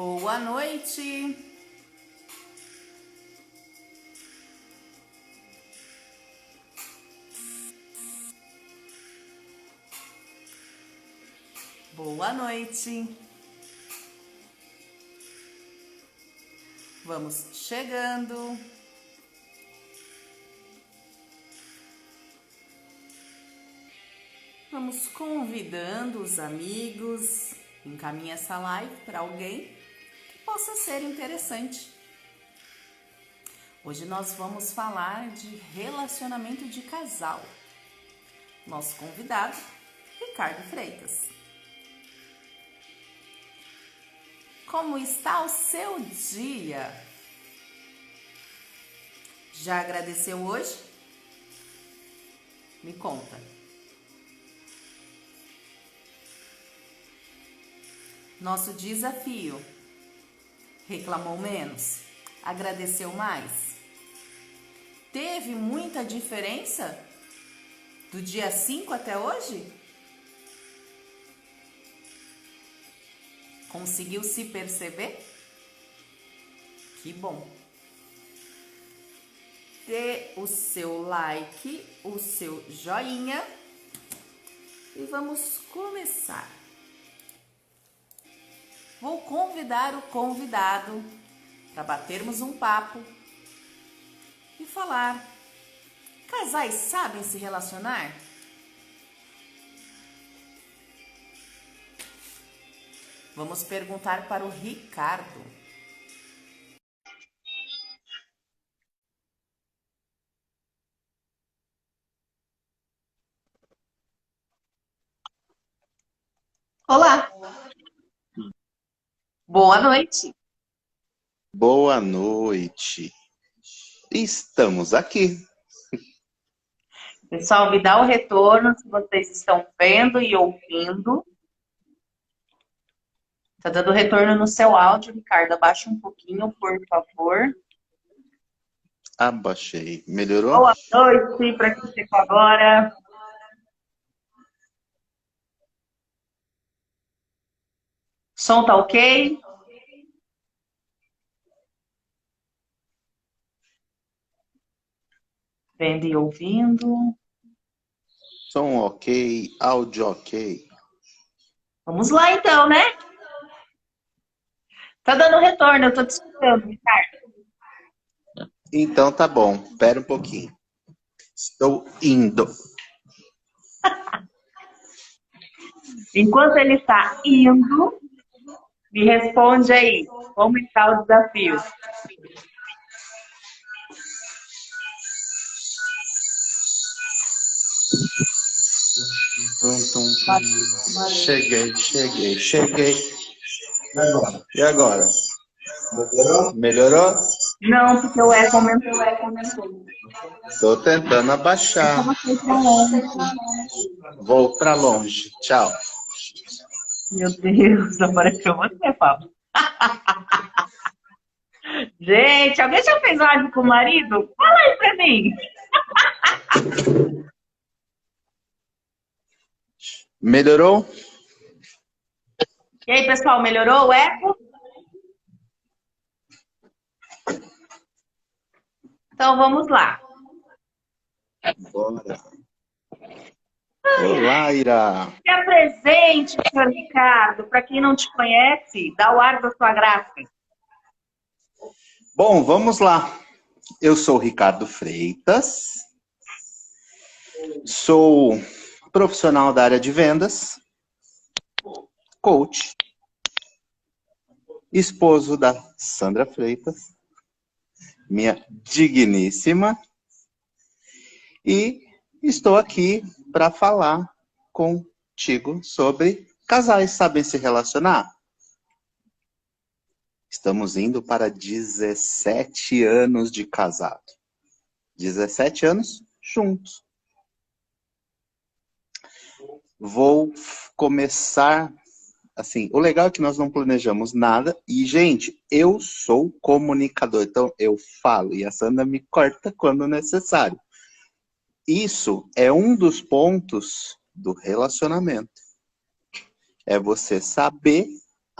Boa noite. Boa noite. Vamos chegando. Vamos convidando os amigos. Encaminha essa live para alguém que possa ser interessante. Hoje nós vamos falar de relacionamento de casal. Nosso convidado, Ricardo Freitas. Como está o seu dia? Já agradeceu hoje? Me conta. Nosso desafio: reclamou menos? Agradeceu mais? Teve muita diferença do dia 5 até hoje? Conseguiu se perceber? Que bom! Dê o seu like, o seu joinha e vamos começar. Vou convidar o convidado para batermos um papo e falar: casais sabem se relacionar? Vamos perguntar para o Ricardo. Olá. Boa noite. Boa noite. Estamos aqui. Pessoal, me dá o retorno se vocês estão vendo e ouvindo. Tá dando retorno no seu áudio, Ricardo. Abaixa um pouquinho, por favor. Abaixei. Melhorou? Boa noite para quem chegou agora. Som tá ok? Vendo e ouvindo. Som ok, áudio ok. Vamos lá então, né? Tá dando retorno, eu tô te escutando, Ricardo. Então tá bom. Espera um pouquinho. Estou indo. Enquanto ele está indo, me responde aí, como está o desafio? Cheguei. E agora? Melhorou? Não, porque o eco aumentou. Estou tentando abaixar. Vou para longe. Tchau. Meu Deus, apareceu você, Pablo. Gente, alguém já fez live com o marido? Fala aí pra mim. Melhorou? E aí, pessoal, melhorou o eco? Então, vamos lá. Bora. Olá, Ira. Se apresente, senhor Ricardo. Para quem não te conhece, dá o ar da sua graça. Bom, vamos lá. Eu sou o Ricardo Freitas. Sou profissional da área de vendas, coach, esposo da Sandra Freitas, minha digníssima, e estou aqui para falar contigo sobre casais sabem se relacionar. Estamos indo para 17 anos de casado. 17 anos juntos. Vou começar, assim, o legal é que nós não planejamos nada. E, gente, eu sou comunicador, então eu falo e a Sandra me corta quando necessário. Isso é um dos pontos do relacionamento. É você saber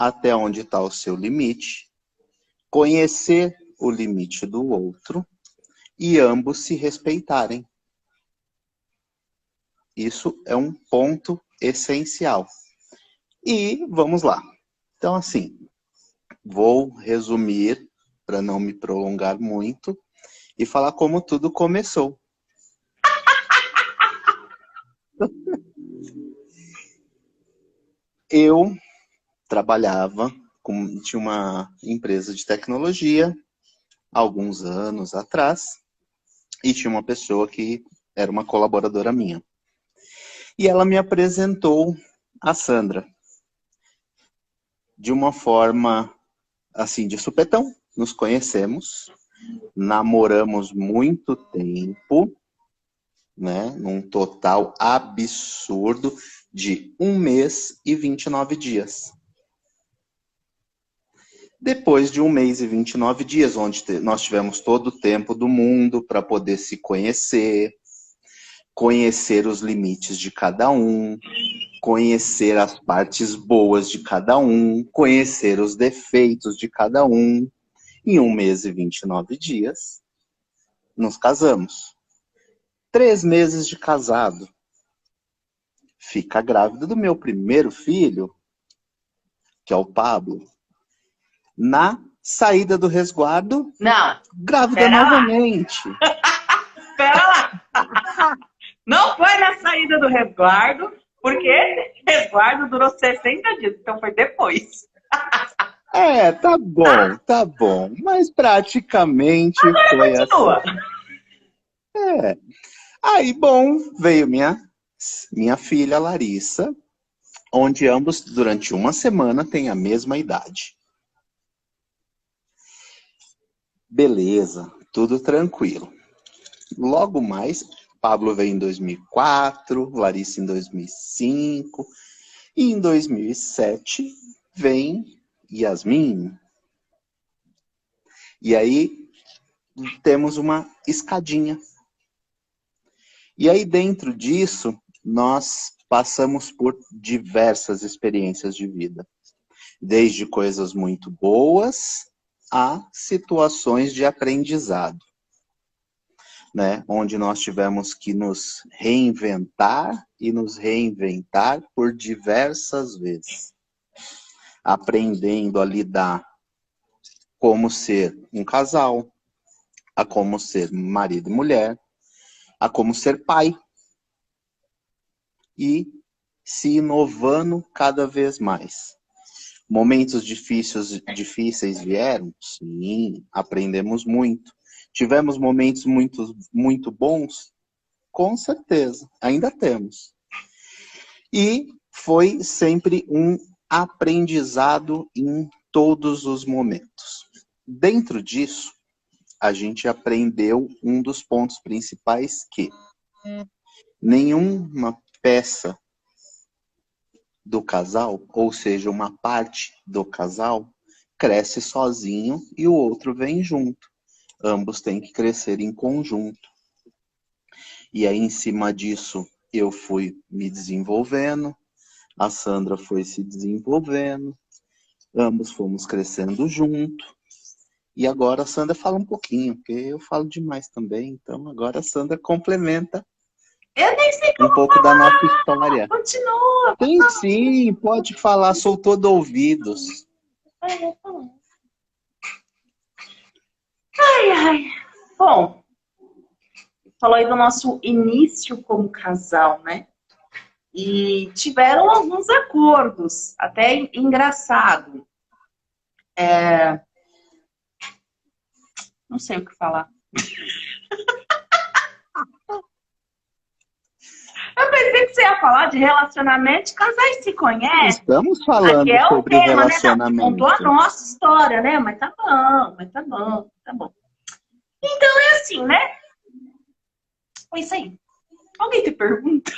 até onde está o seu limite, conhecer o limite do outro e ambos se respeitarem. Isso é um ponto essencial. E vamos lá. Então, assim, vou resumir para não me prolongar muito e falar como tudo começou. Eu trabalhava, tinha uma empresa de tecnologia alguns anos atrás e tinha uma pessoa que era uma colaboradora minha. E ela me apresentou a Sandra de uma forma assim, de supetão. Nos conhecemos, namoramos muito tempo, né? Num total absurdo de 1 mês e 29 dias. Depois de 1 mês e 29 dias, onde nós tivemos todo o tempo do mundo para poder se conhecer, conhecer os limites de cada um, conhecer as partes boas de cada um, conhecer os defeitos de cada um. Em 1 mês e 29 dias, nos casamos. 3 meses de casado. Fica grávida do meu primeiro filho, que é o Pablo. Na saída do resguardo, Não, grávida pera lá. novamente. Espera lá. Não foi na saída do resguardo, porque esse resguardo durou 60 dias, então foi depois. Tá bom. Mas praticamente Agora foi continua. assim. Aí, bom, veio minha filha Larissa, onde ambos, durante 1 semana, têm a mesma idade. Beleza, tudo tranquilo. Logo mais, Pablo veio em 2004, Larissa em 2005, e em 2007 vem Yasmin. E aí temos uma escadinha. E aí dentro disso, nós passamos por diversas experiências de vida. Desde coisas muito boas a situações de aprendizado, né? Onde nós tivemos que nos reinventar e nos reinventar por diversas vezes. Aprendendo a lidar como ser um casal, a como ser marido e mulher, a como ser pai. E se inovando cada vez mais. Momentos difíceis vieram? Sim, aprendemos muito. Tivemos momentos muito bons? Com certeza, ainda temos. E foi sempre um aprendizado em todos os momentos. Dentro disso, a gente aprendeu um dos pontos principais que nenhuma peça do casal, ou seja, uma parte do casal, cresce sozinho e o outro vem junto. Ambos têm que crescer em conjunto. E aí, em cima disso, eu fui me desenvolvendo, a Sandra foi se desenvolvendo, ambos fomos crescendo junto. E agora a Sandra fala um pouquinho, porque eu falo demais também, então agora a Sandra complementa Eu nem sei um como pouco da nossa história. continua. Tem sim, pode falar, sou todo ouvidos. Ai. Bom, falou aí do nosso início como casal, né? E tiveram alguns acordos, até engraçado. Não sei o que falar. Eu pensei que você ia falar de relacionamento, casais se conhecem. Estamos falando Aqui é o sobre tema, né? relacionamento. Contou a nossa história, né? Mas tá bom. Então é assim, né? É isso aí. Alguém te pergunta?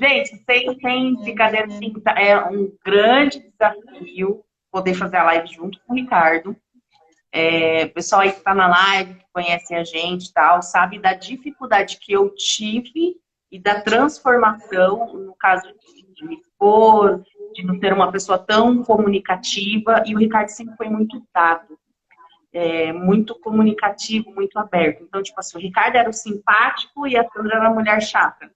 Gente, sem brincadeira, assim, é um grande desafio poder fazer a live junto com o Ricardo. O pessoal aí que tá na live, que conhece a gente e tal, sabe da dificuldade que eu tive e da transformação, no caso de me expor, de não ser uma pessoa tão comunicativa, e o Ricardo sempre foi muito dado, muito comunicativo, muito aberto. Então, tipo assim, o Ricardo era o simpático e a Sandra era a mulher chata.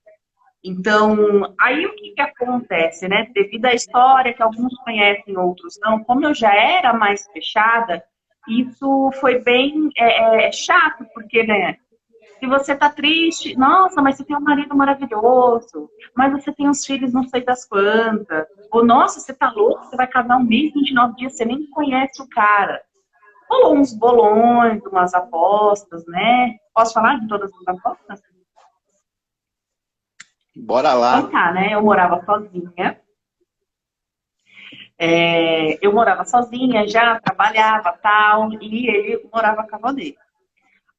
Então, aí o que acontece, né? Devido à história, que alguns conhecem, outros não, como eu já era mais fechada, isso foi bem chato, porque, né? Se você tá triste, nossa, mas você tem um marido maravilhoso, mas você tem uns filhos não sei das quantas, ou nossa, você tá louco, você vai casar um mês, 29 dias, você nem conhece o cara. Rolou uns bolões, umas apostas, né? Posso falar de todas as apostas? Bora Então lá. tá, né? Eu morava sozinha. Eu morava sozinha, já trabalhava tal, e ele morava com a avó dele.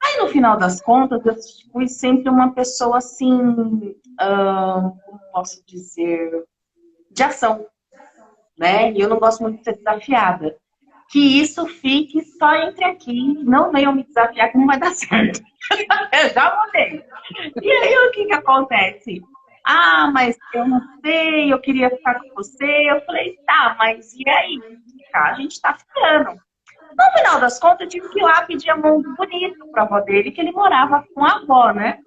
Aí, no final das contas, eu fui sempre uma pessoa assim, como posso dizer, de ação, né? E eu não gosto muito de ser desafiada. Que isso fique só entre aqui, não venham me desafiar que não vai dar certo. Eu já mudei. E aí, o que acontece? Ah, mas eu não sei, eu queria ficar com você. Eu falei, tá, mas e aí? A gente tá ficando. No final das contas, eu tive que ir lá pedir a mão bonita para a avó dele, que ele morava com a avó, né?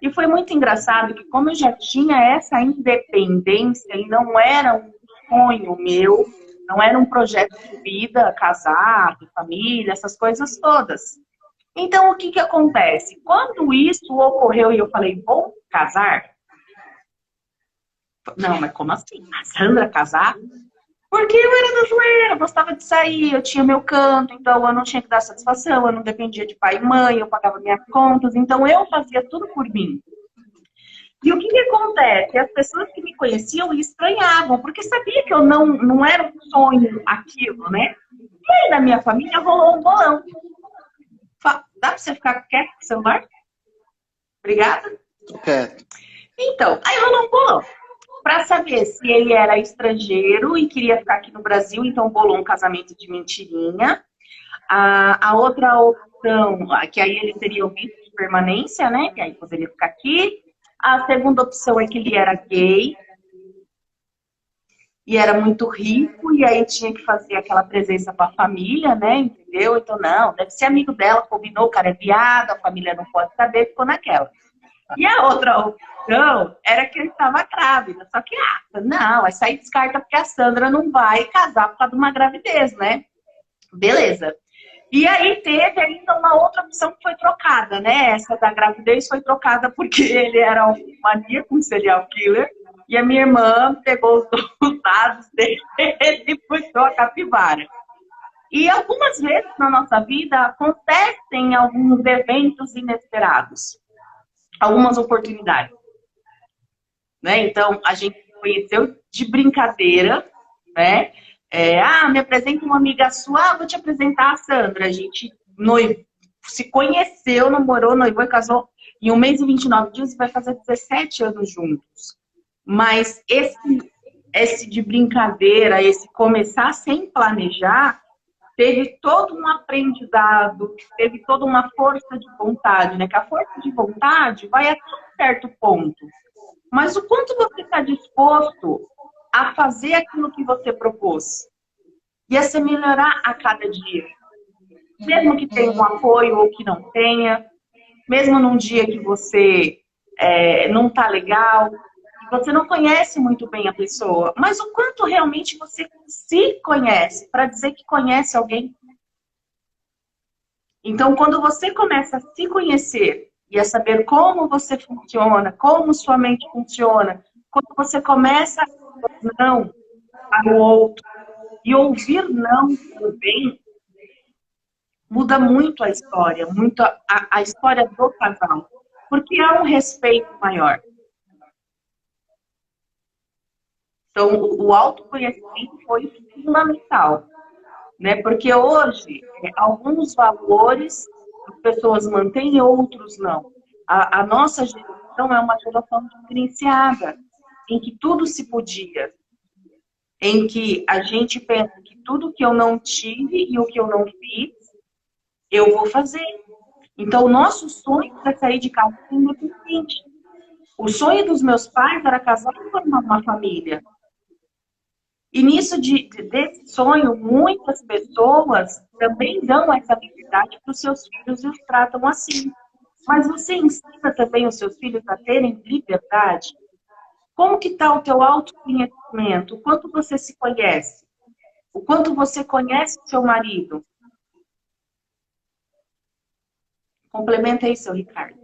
E foi muito engraçado que, como eu já tinha essa independência e não era um sonho meu, não era um projeto de vida, casar, ter família, essas coisas todas. Então, o que acontece? Quando isso ocorreu e eu falei, vou casar? Não, mas como assim? A Sandra casar? Porque eu era da zoeira, gostava de sair, eu tinha meu canto, então eu não tinha que dar satisfação, eu não dependia de pai e mãe, eu pagava minhas contas, então eu fazia tudo por mim. E o que acontece? As pessoas que me conheciam estranhavam, porque sabia que eu não era um sonho aquilo, né? E aí na minha família rolou um bolão. Dá pra você ficar quieto com o celular? Obrigada. Quieto. Então, aí rolou um bolão. Para saber se ele era estrangeiro e queria ficar aqui no Brasil, então bolou um casamento de mentirinha. A outra opção, que aí ele teria o visto de permanência, né? Que aí poderia ficar aqui. A segunda opção é que ele era gay e era muito rico, e aí tinha que fazer aquela presença com a família, né? Entendeu? Então, não, deve ser amigo dela, combinou, o cara é viado, a família não pode saber, ficou naquela. E a outra opção era que ele estava grávida. Só que, não, essa aí descarta porque a Sandra não vai casar por causa de uma gravidez, né? Beleza. E aí teve ainda uma outra opção que foi trocada, né? Essa da gravidez foi trocada porque ele era um maníaco, um serial killer. E a minha irmã pegou os dados dele e puxou a capivara. E algumas vezes na nossa vida acontecem alguns eventos inesperados. Algumas oportunidades, né? Então, a gente se conheceu de brincadeira, né? Me apresenta uma amiga sua, vou te apresentar a Sandra. A gente se conheceu, namorou, noivou e casou em 1 mês e 29 dias e vai fazer 17 anos juntos. Mas esse de brincadeira, esse começar sem planejar, teve todo um aprendizado, teve toda uma força de vontade, né? Que a força de vontade vai até um certo ponto. Mas o quanto você está disposto a fazer aquilo que você propôs? E a se melhorar a cada dia. Mesmo que tenha um apoio ou que não tenha, mesmo num dia que você não está legal, você não conhece muito bem a pessoa, mas o quanto realmente você se conhece para dizer que conhece alguém. Então, quando você começa a se conhecer e a saber como você funciona, como sua mente funciona, quando você começa a dizer não ao outro e ouvir não também, muda muito a história, muito a história do casal, porque há um respeito maior. Então, o autoconhecimento foi fundamental, né? Porque hoje, alguns valores as pessoas mantêm, outros não. A nossa geração é uma geração diferenciada, em que tudo se podia, em que a gente pensa que tudo que eu não tive e o que eu não fiz, eu vou fazer. Então, o nosso sonho é sair de casa independente. O sonho dos meus pais era casar e formar uma família. E nisso desse sonho, muitas pessoas também dão essa liberdade para os seus filhos e os tratam assim. Mas você ensina também os seus filhos a terem liberdade? Como que está o teu autoconhecimento? O quanto você se conhece? O quanto você conhece o seu marido? Complementa aí, seu Ricardo.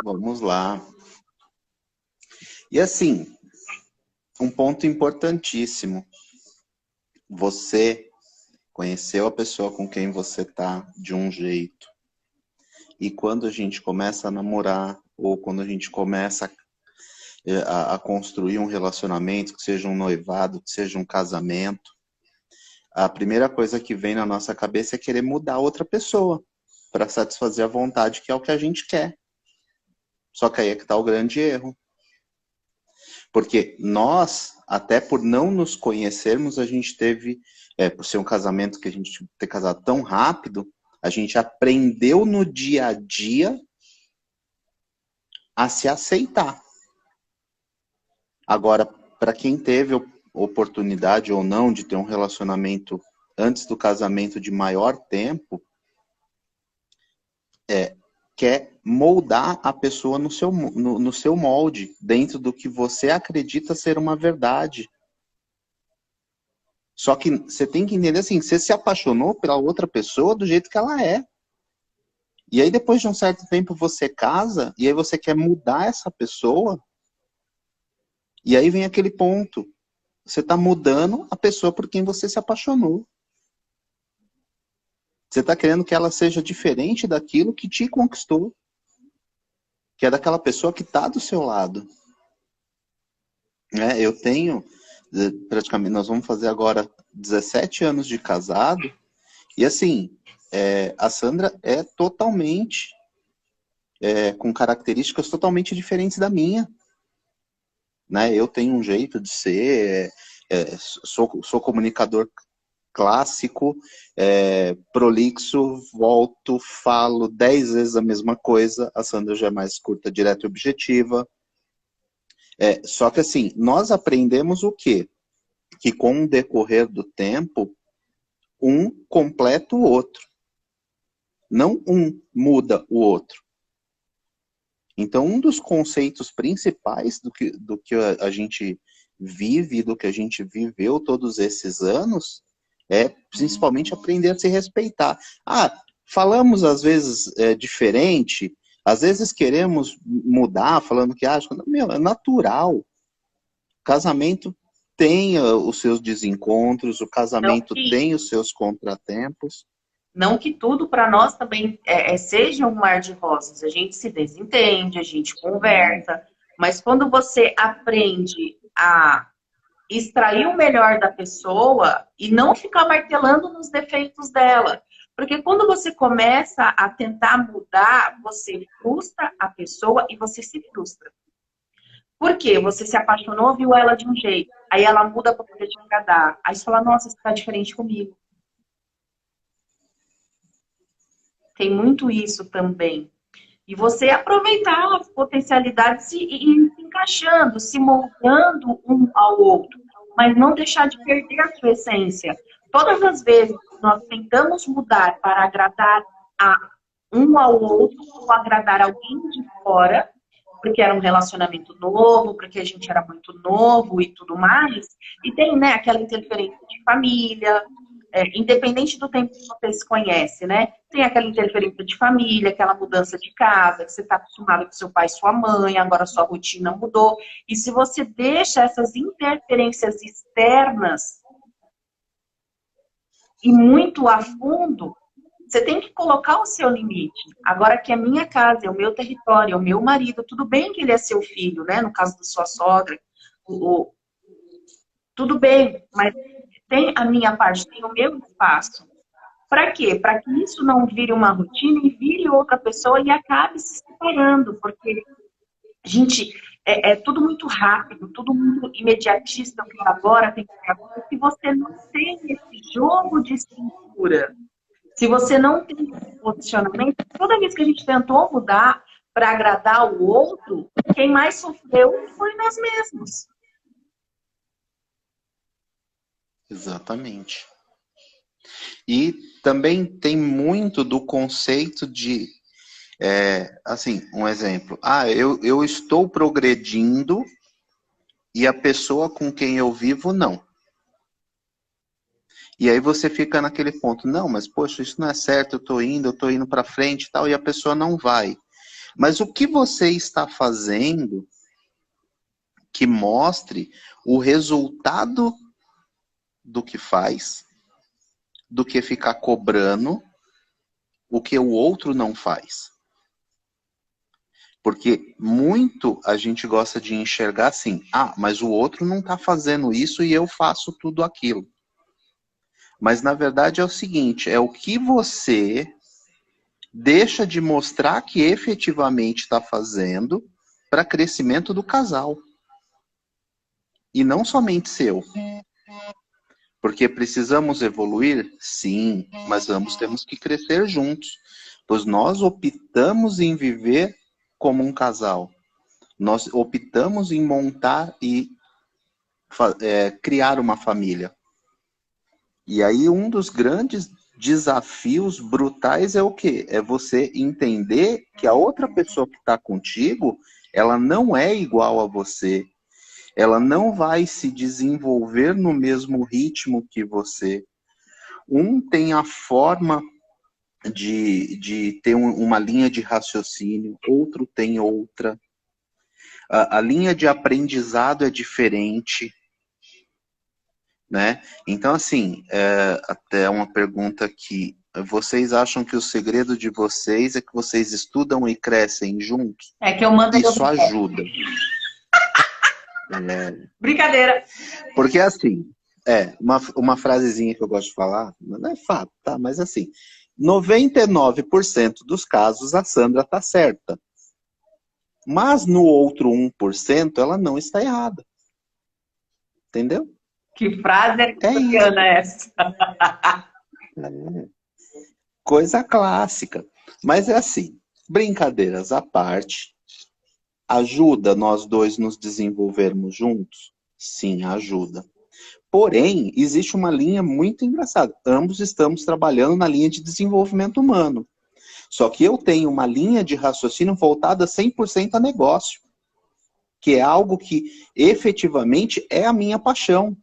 Vamos lá. E assim, um ponto importantíssimo. Você conheceu a pessoa com quem você está de um jeito. E quando a gente começa a namorar, ou quando a gente começa a construir um relacionamento, que seja um noivado, que seja um casamento, a primeira coisa que vem na nossa cabeça é querer mudar outra pessoa para satisfazer a vontade, que é o que a gente quer. Só que aí é que está o grande erro. Porque nós, até por não nos conhecermos, a gente teve, por ser um casamento que a gente ter casado tão rápido, a gente aprendeu no dia a dia a se aceitar. Agora, para quem teve oportunidade ou não de ter um relacionamento antes do casamento de maior tempo, quer moldar a pessoa no seu molde, dentro do que você acredita ser uma verdade. Só que você tem que entender assim, você se apaixonou pela outra pessoa do jeito que ela é. E aí depois de um certo tempo você casa, e aí você quer mudar essa pessoa, e aí vem aquele ponto. Você está mudando a pessoa por quem você se apaixonou. Você está querendo que ela seja diferente daquilo que te conquistou. Que é daquela pessoa que está do seu lado. Eu tenho, praticamente, nós vamos fazer agora 17 anos de casado, e assim, a Sandra é totalmente, com características totalmente diferentes da minha. Eu tenho um jeito de ser, sou comunicador clássico, prolixo, volto, falo 10 vezes a mesma coisa. A Sandra já é mais curta, direta e objetiva. Só que assim, nós aprendemos o quê? Que com o decorrer do tempo, um completa o outro. Não um muda o outro. Então, um dos conceitos principais do que a gente vive, do que a gente viveu todos esses anos, é principalmente aprender a se respeitar. Falamos às vezes diferente, às vezes queremos mudar, falando que é natural. O casamento tem os seus desencontros, o casamento tem os seus contratempos. Não que tudo para nós também seja um mar de rosas. A gente se desentende, a gente conversa, mas quando você aprende a extrair o melhor da pessoa e não ficar martelando nos defeitos dela. Porque quando você começa a tentar mudar, você frustra a pessoa e você se frustra. Por quê? Você se apaixonou, viu ela de um jeito, aí ela muda para poder te agradar. Aí você fala, nossa, você está diferente comigo. Tem muito isso também. E você aproveitar as potencialidades e ir se encaixando, se moldando um ao outro, mas não deixar de perder a sua essência. Todas as vezes que nós tentamos mudar para agradar a um ao outro, ou agradar alguém de fora, porque era um relacionamento novo, porque a gente era muito novo e tudo mais, e tem, né, aquela interferência de família, independente do tempo que você se conhece, né? Tem aquela interferência de família, aquela mudança de casa, que você está acostumado com seu pai e sua mãe, agora sua rotina mudou. E se você deixa essas interferências externas e muito a fundo, você tem que colocar o seu limite. Agora que é minha casa, é o meu território, é o meu marido, tudo bem que ele é seu filho, né? No caso da sua sogra, tudo bem, mas tem a minha parte, tem o meu espaço. Para quê? Para que isso não vire uma rotina e vire outra pessoa e acabe se separando, porque, gente, é tudo muito rápido, tudo muito imediatista, eu quero agora, tem que ser agora. Se você não tem esse jogo de cintura, se você não tem esse posicionamento, toda vez que a gente tentou mudar para agradar o outro, quem mais sofreu foi nós mesmos. Exatamente. E também tem muito do conceito de, assim, um exemplo. Eu estou progredindo e a pessoa com quem eu vivo não. E aí você fica naquele ponto, não, mas poxa, isso não é certo, eu tô indo para frente e tal, e a pessoa não vai. Mas o que você está fazendo que mostre o resultado do que faz, do que ficar cobrando o que o outro não faz. Porque muito a gente gosta de enxergar assim, mas o outro não está fazendo isso e eu faço tudo aquilo. Mas na verdade é o seguinte, é o que você deixa de mostrar que efetivamente está fazendo para crescimento do casal. E não somente seu. Porque precisamos evoluir? Sim, mas ambos temos que crescer juntos. Pois nós optamos em viver como um casal. Nós optamos em montar e criar uma família. E aí um dos grandes desafios brutais é o quê? É você entender que a outra pessoa que está contigo, ela não é igual a você. Ela não vai se desenvolver no mesmo ritmo que você. Um tem a forma de ter uma linha de raciocínio, outro tem outra. A linha de aprendizado é diferente, né? Então, assim, até uma pergunta aqui. Vocês acham que o segredo de vocês é que vocês estudam e crescem juntos? É que eu mando... Isso ajuda. Brincadeira. Porque, assim, uma frasezinha que eu gosto de falar, não é fato, tá? Mas, assim, 99% dos casos a Sandra tá certa. Mas no outro 1% ela não está errada. Entendeu? Que frase Isso. é essa? Coisa clássica. Mas é assim, brincadeiras à parte, ajuda nós dois nos desenvolvermos juntos? Sim, ajuda. Porém, existe uma linha muito engraçada. Ambos estamos trabalhando na linha de desenvolvimento humano. Só que eu tenho uma linha de raciocínio voltada 100% a negócio, que é algo que efetivamente é a minha paixão.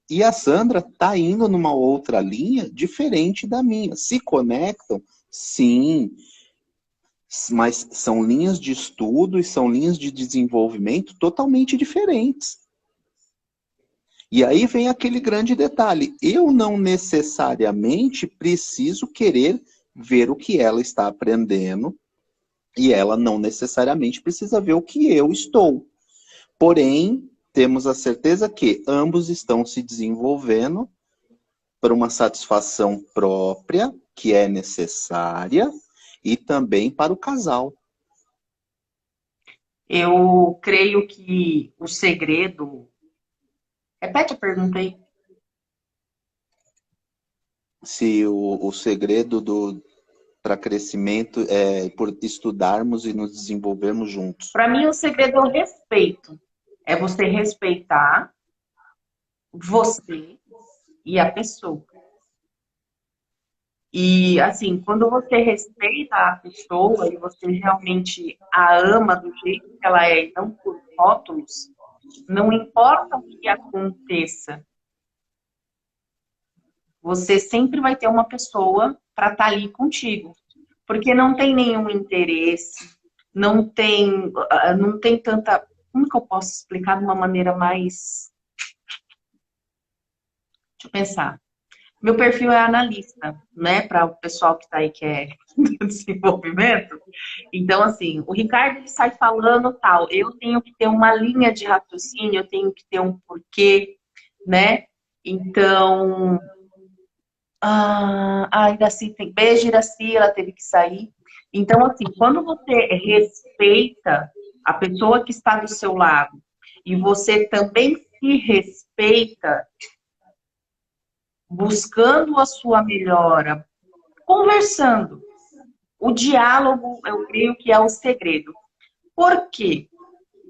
E a Sandra está indo numa outra linha diferente da minha. Se conectam? Sim. Mas são linhas de estudo e são linhas de desenvolvimento totalmente diferentes. E aí vem aquele grande detalhe. Eu não necessariamente preciso querer ver o que ela está aprendendo e ela não necessariamente precisa ver o que eu estou. Porém, temos a certeza que ambos estão se desenvolvendo para uma satisfação própria, que é necessária, e também para o casal. Eu creio que o segredo... Repete a pergunta aí. Se o segredo para crescimento é por estudarmos e nos desenvolvermos juntos. Para mim, o segredo é o respeito. É você respeitar você e a pessoa. E, assim, quando você respeita a pessoa e você realmente a ama do jeito que ela é e não por rótulos, não importa o que aconteça, você sempre vai ter uma pessoa para estar ali contigo. Porque não tem nenhum interesse, não tem tanta... Como que eu posso explicar de uma maneira mais... Deixa eu pensar. Meu perfil é analista, né? Para o pessoal que está aí que é do desenvolvimento. Então, assim, o Ricardo ele sai falando tal. Eu tenho que ter uma linha de raciocínio, eu tenho que ter um porquê, né? Então, a Iraci tem... Beijo, Iraci, ela teve que sair. Então, assim, quando você respeita a pessoa que está do seu lado e você também se respeita, buscando a sua melhora, conversando. O diálogo, eu creio que é o segredo. Por quê?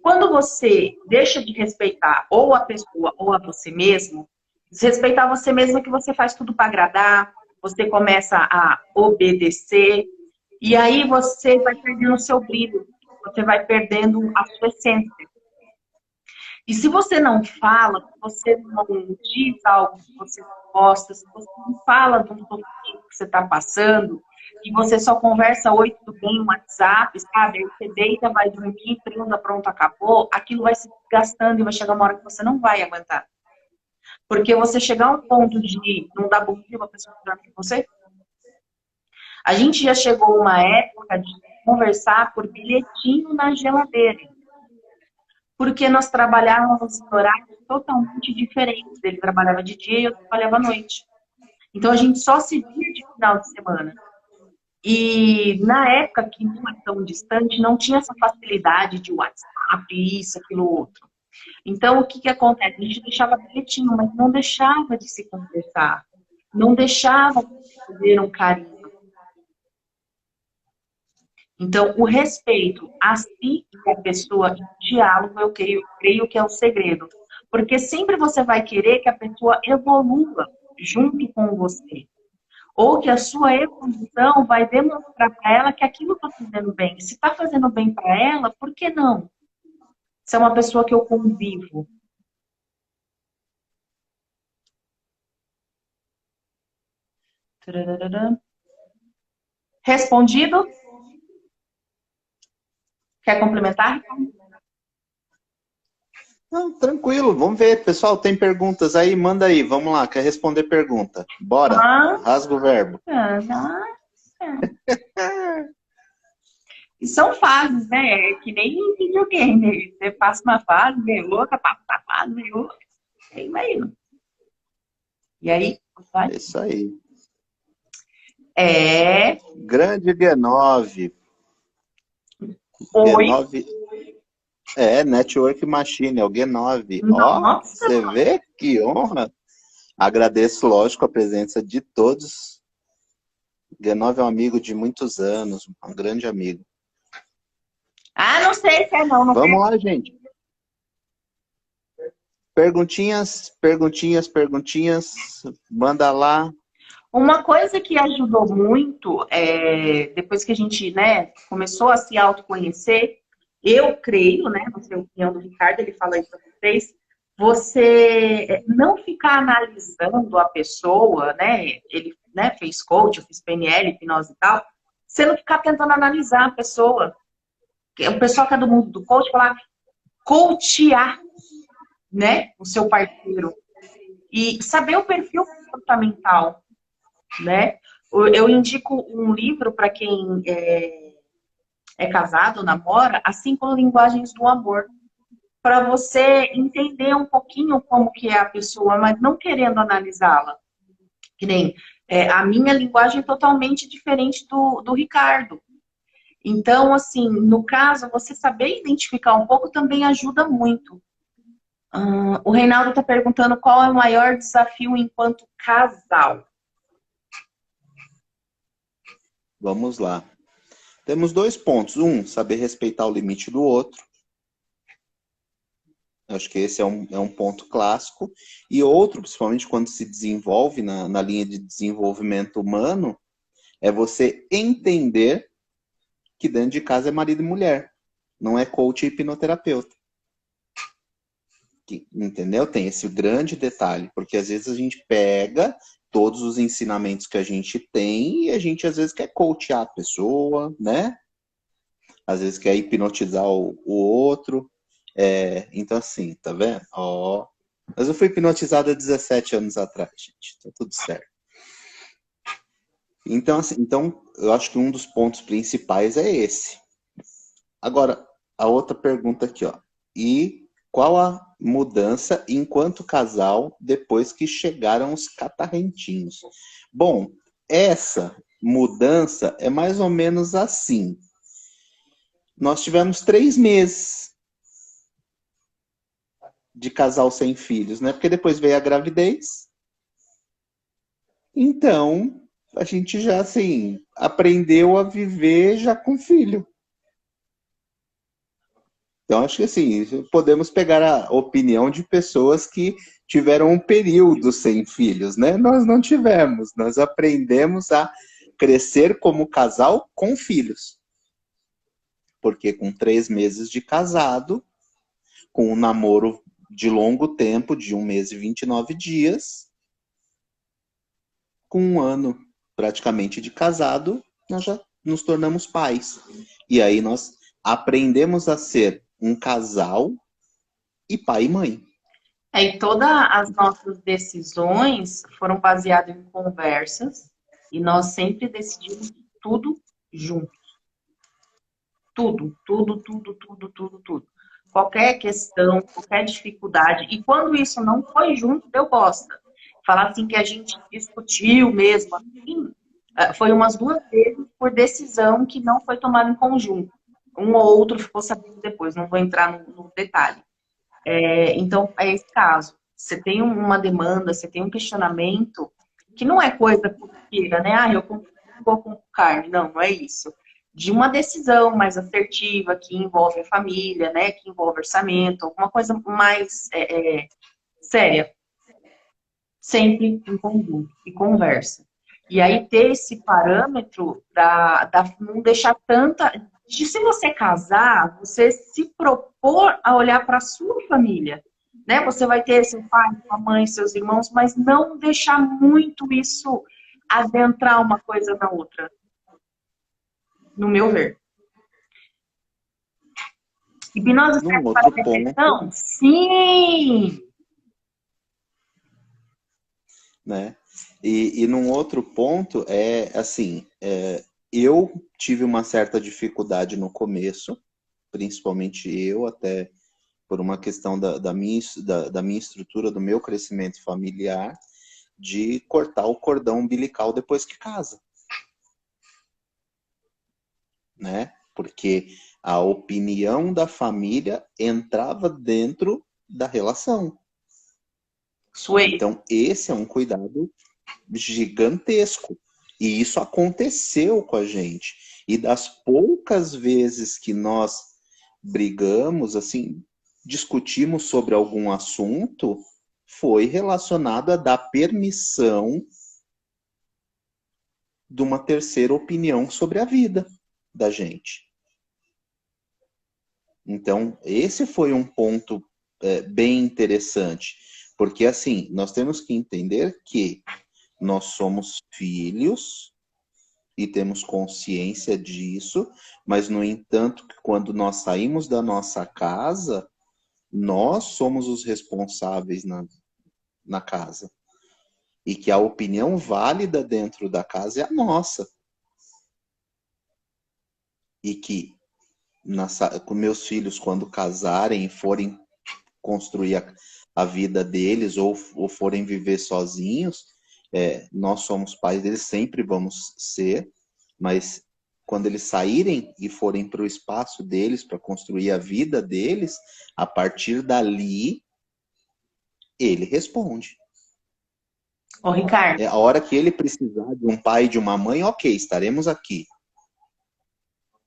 Quando você deixa de respeitar ou a pessoa ou a você mesmo, Desrespeitar você mesmo é que você faz tudo para agradar, você começa a obedecer, e aí você vai perdendo o seu brilho, você vai perdendo a sua essência. E se você não fala, se você não diz algo que você gosta, se você não fala do sofrimento que você está passando, e você só conversa oi, tudo bem, no WhatsApp, sabe? Aí você deita, vai dormir, trinta, pronto, acabou, aquilo vai se desgastando e vai chegar uma hora que você não vai aguentar. Porque você chegar a um ponto de não dar bom dia pra pessoa que dorme com você. A gente já chegou a uma época de conversar por bilhetinho na geladeira. Porque nós trabalhávamos em horários totalmente diferentes. Ele trabalhava de dia e eu trabalhava à noite. Então a gente só se via de final de semana. E na época que não é tão distante, não tinha essa facilidade de WhatsApp, isso, aquilo, outro. Então, o que que acontece? A gente deixava bilhetinho, mas não deixava de se conversar. Não deixava de fazer um carinho. Então, o respeito a si e a pessoa em diálogo, eu creio que é o segredo. Porque sempre você vai querer que a pessoa evolua junto com você. Ou que a sua evolução vai demonstrar para ela que aquilo está fazendo bem. Se está fazendo bem para ela, por que não? Se é uma pessoa que eu convivo. Respondido? Quer complementar? Não, tranquilo, vamos ver. Pessoal, tem perguntas aí? Manda aí, vamos lá, quer responder pergunta. Bora, Ah, rasga o verbo. nossa. E são fases, né? É que nem videogame. Você passa uma fase, vem outra, passa uma fase, vem outra. Aí vai indo. E aí, vai. É isso aí. É. Grande G9. Oi. G9 é Network Machine, é o G9. Ó, Nossa. você vê que honra. Agradeço, lógico, a presença de todos. G9 é um amigo de muitos anos, um grande amigo. Ah, não sei se é não. Vamos lá, gente. Perguntinhas, perguntinhas, perguntinhas. Manda lá. Uma coisa que ajudou muito, depois que a gente, né, começou a se autoconhecer, eu creio, né, não sei a opinião do Ricardo, ele fala isso para vocês, você não ficar analisando a pessoa, né, ele, né, fez coach, eu fiz PNL, hipnose e tal, você não ficar tentando analisar a pessoa. O pessoal que é do mundo do coach fala coachear, né, o seu parceiro. E saber o perfil comportamental, né? Eu indico um livro para quem é casado, namora, As 5 Linguagens do Amor, para você entender um pouquinho como que é a pessoa, mas não querendo analisá-la. Que nem a minha linguagem é totalmente diferente do Ricardo. Então, assim, no caso, você saber identificar um pouco também ajuda muito. O Reinaldo está perguntando qual é o maior desafio enquanto casal. Vamos lá. Temos 2 pontos. Um, saber respeitar o limite do outro. Acho que esse é um ponto clássico. E outro, principalmente quando se desenvolve na linha de desenvolvimento humano, é você entender que dentro de casa é marido e mulher. Não é coach e hipnoterapeuta. Entendeu? Tem esse grande detalhe. Porque às vezes a gente pega todos os ensinamentos que a gente tem e a gente às vezes quer coachar a pessoa, né? Às vezes quer hipnotizar o outro. Então assim, tá vendo? Ó. Mas eu fui hipnotizado há 17 anos atrás, gente. Tá tudo certo. Então, assim, eu acho que um dos pontos principais é esse. Agora, a outra pergunta aqui, ó. E qual a mudança enquanto casal depois que chegaram os catarrentinhos? Bom, essa mudança é mais ou menos assim. Nós tivemos 3 meses de casal sem filhos, né? Porque depois veio a gravidez. Então, a gente já, assim, aprendeu a viver já com filho. Então, acho que assim, podemos pegar a opinião de pessoas que tiveram um período sem filhos, né? Nós não tivemos, nós aprendemos a crescer como casal com filhos. Porque com 3 meses de casado, com um namoro de longo tempo, de 1 mês e 29 dias, com 1 ano praticamente de casado, nós já nos tornamos pais. E aí nós aprendemos a ser um casal e pai e mãe. E todas as nossas decisões foram baseadas em conversas e nós sempre decidimos tudo junto. Tudo, tudo, tudo, tudo, tudo, tudo. Qualquer questão, qualquer dificuldade. E quando isso não foi junto, deu bosta. Falar assim que a gente discutiu mesmo, assim, foi umas 2 vezes por decisão que não foi tomada em conjunto. Um ou outro ficou sabendo depois, não vou entrar no detalhe. Então, é esse caso. Você tem uma demanda, você tem um questionamento, que não é coisa corriqueira, né? Ah, eu vou com carne. Não, não é isso. De uma decisão mais assertiva, que envolve a família, né? Que envolve orçamento, alguma coisa mais séria. Sempre em conjunto e conversa. E aí ter esse parâmetro não deixar tanta. De se você casar, você se propor a olhar para a sua família. Né? Você vai ter seu pai, sua mãe, seus irmãos, mas não deixar muito isso adentrar uma coisa na outra. No meu ver. Hipnose Num serve para outro depressão? ponto, Sim! né? E num outro ponto é assim, eu tive uma certa dificuldade no começo, principalmente eu, até por uma questão da minha estrutura, do meu crescimento familiar, de cortar o cordão umbilical depois que casa, né? Porque a opinião da família entrava dentro da relação. Suei. Então, esse é um cuidado gigantesco. E isso aconteceu com a gente. E das poucas vezes que nós brigamos, assim, discutimos sobre algum assunto, foi relacionado a dar permissão de uma terceira opinião sobre a vida da gente. Então, esse foi um ponto bem interessante. Porque, assim, nós temos que entender que nós somos filhos e temos consciência disso, mas, no entanto, quando nós saímos da nossa casa, nós somos os responsáveis na casa. E que a opinião válida dentro da casa é a nossa. E que com meus filhos, quando casarem e forem construir a vida deles ou forem viver sozinhos, nós somos pais deles, sempre vamos ser, mas quando eles saírem e forem para o espaço deles, para construir a vida deles, a partir dali, ele responde. Ô, Ricardo. A hora que ele precisar de um pai e de uma mãe, ok, estaremos aqui.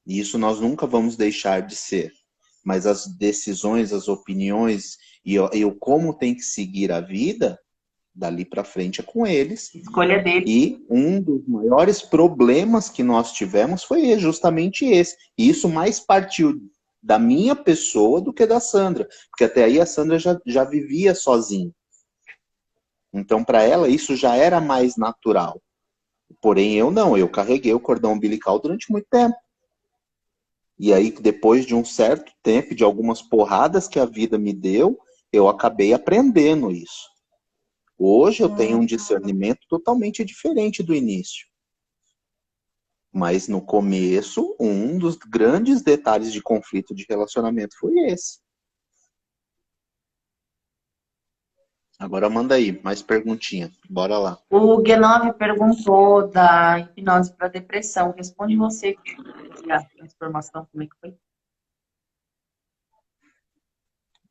E isso nós nunca vamos deixar de ser. Mas as decisões, as opiniões e o como tem que seguir a vida, dali para frente é com eles. Escolha dele. E um dos maiores problemas que nós tivemos foi justamente esse. E isso mais partiu da minha pessoa do que da Sandra. Porque até aí a Sandra já vivia sozinha. Então, para ela, isso já era mais natural. Porém, eu não. Eu carreguei o cordão umbilical durante muito tempo. E aí, depois de um certo tempo, de algumas porradas que a vida me deu, eu acabei aprendendo isso. Hoje eu tenho um discernimento totalmente diferente do início. Mas no começo, um dos grandes detalhes de conflito de relacionamento foi esse. Agora manda aí, mais perguntinha. Bora lá. O G9 perguntou da hipnose para depressão. Responde você, a transformação, como é que foi?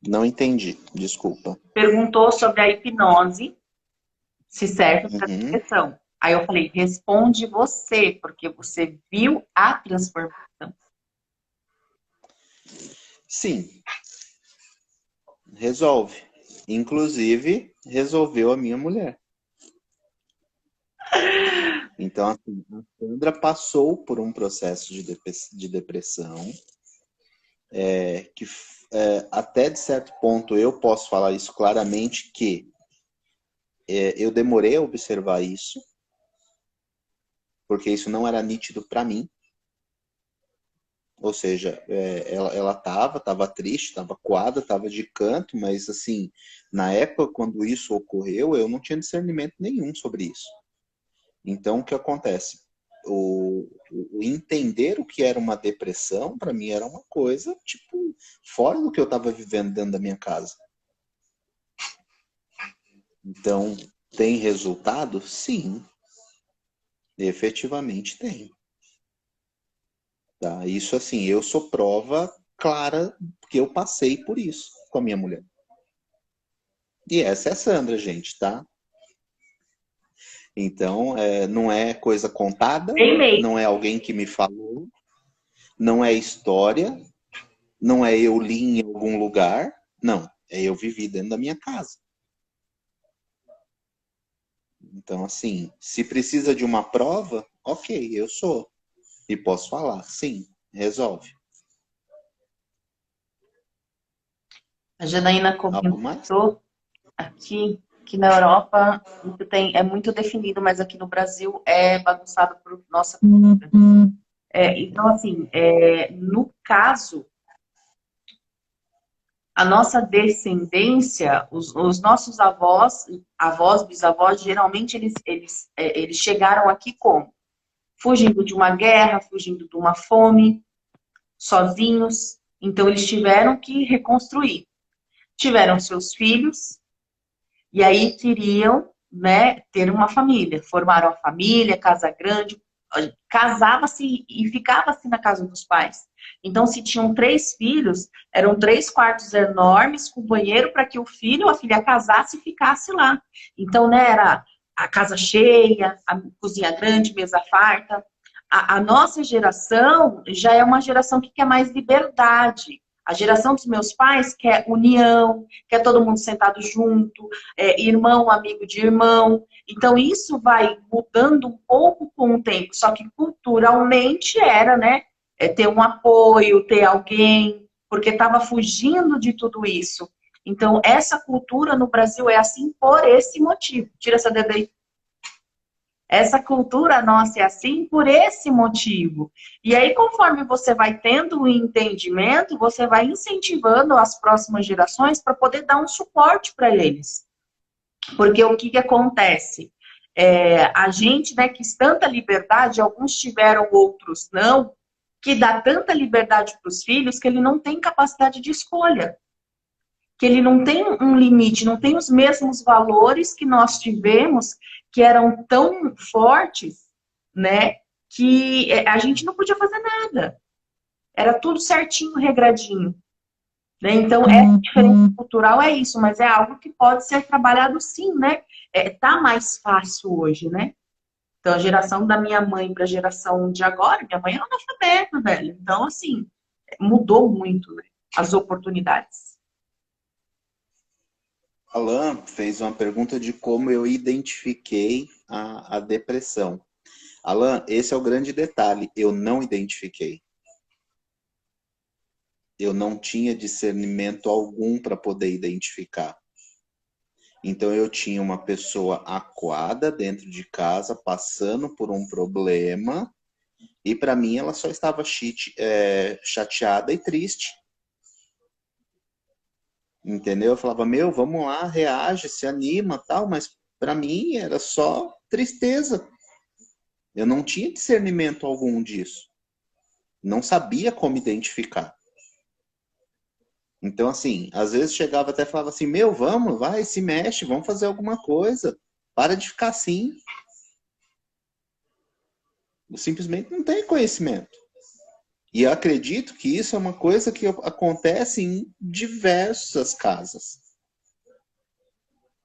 Não entendi, desculpa. Perguntou sobre a hipnose, se serve para depressão. Aí eu falei, responde você, porque você viu a transformação. Sim, resolve. Inclusive, resolveu a minha mulher. Então, assim, a Sandra passou por um processo de depressão, que até de certo ponto eu posso falar isso claramente, que eu demorei a observar isso, porque isso não era nítido para mim. Ou seja, ela estava triste, estava coada, estava de canto, mas assim, na época quando isso ocorreu, eu não tinha discernimento nenhum sobre isso. Então, o que acontece? O entender o que era uma depressão, para mim, era uma coisa, tipo, fora do que eu estava vivendo dentro da minha casa. Então, tem resultado? Sim. Efetivamente tem. Tá? Isso, assim, eu sou prova clara que eu passei por isso com a minha mulher. E essa é a Sandra, gente, tá? Então, não é coisa contada, não é alguém que me falou, não é história, não é eu li em algum lugar, não, é eu vivi dentro da minha casa. Então, assim, se precisa de uma prova, ok, eu sou. E posso falar, sim, resolve. A Janaína Algo mais? comentou aqui que na Europa é muito definido, mas aqui no Brasil é bagunçado por nossa cultura. Então, assim, no caso, a nossa descendência, os nossos avós, bisavós, geralmente eles chegaram aqui como? Fugindo de uma guerra, fugindo de uma fome, sozinhos. Então, eles tiveram que reconstruir. Tiveram seus filhos, e aí queriam, né, ter uma família. Formaram a família, casa grande, casava-se e ficava-se na casa dos pais. Então, se tinham 3 filhos, eram 3 quartos enormes com banheiro para que o filho ou a filha casasse e ficasse lá. Então, né, era a casa cheia, a cozinha grande, mesa farta. A nossa geração já é uma geração que quer mais liberdade. A geração dos meus pais quer união, quer todo mundo sentado junto, irmão, amigo de irmão. Então, isso vai mudando um pouco com o tempo. Só que culturalmente era, né? Ter um apoio, ter alguém, porque estava fugindo de tudo isso. Então, essa cultura no Brasil é assim por esse motivo. Tira essa dedo aí. Essa cultura nossa é assim por esse motivo. E aí, conforme você vai tendo o entendimento, você vai incentivando as próximas gerações para poder dar um suporte para eles. Porque o que acontece? A gente, né, quis tanta liberdade, alguns tiveram, outros não, que dá tanta liberdade para os filhos que ele não tem capacidade de escolha. Que ele não tem um limite, não tem os mesmos valores que nós tivemos, que eram tão fortes, né, que a gente não podia fazer nada. Era tudo certinho, regradinho. Né? Então, essa diferença cultural é isso, mas é algo que pode ser trabalhado sim, né? Tá mais fácil hoje, né? Então, a geração da minha mãe para a geração de agora, minha mãe é analfabeta, velho. Então, assim, mudou muito, né? As oportunidades. Alan fez uma pergunta de como eu identifiquei a depressão. Alan, esse é o grande detalhe. Eu não identifiquei. Eu não tinha discernimento algum para poder identificar. Então eu tinha uma pessoa acuada dentro de casa, passando por um problema, e para mim ela só estava chateada e triste. Entendeu? Eu falava, meu, vamos lá, reage, se anima, tal, mas para mim era só tristeza. Eu não tinha discernimento algum disso. Não sabia como identificar. Então, assim, às vezes chegava até e falava assim, meu, vamos, vai, se mexe, vamos fazer alguma coisa. Para de ficar assim. Eu simplesmente não tem conhecimento. E eu acredito que isso é uma coisa que acontece em diversas casas.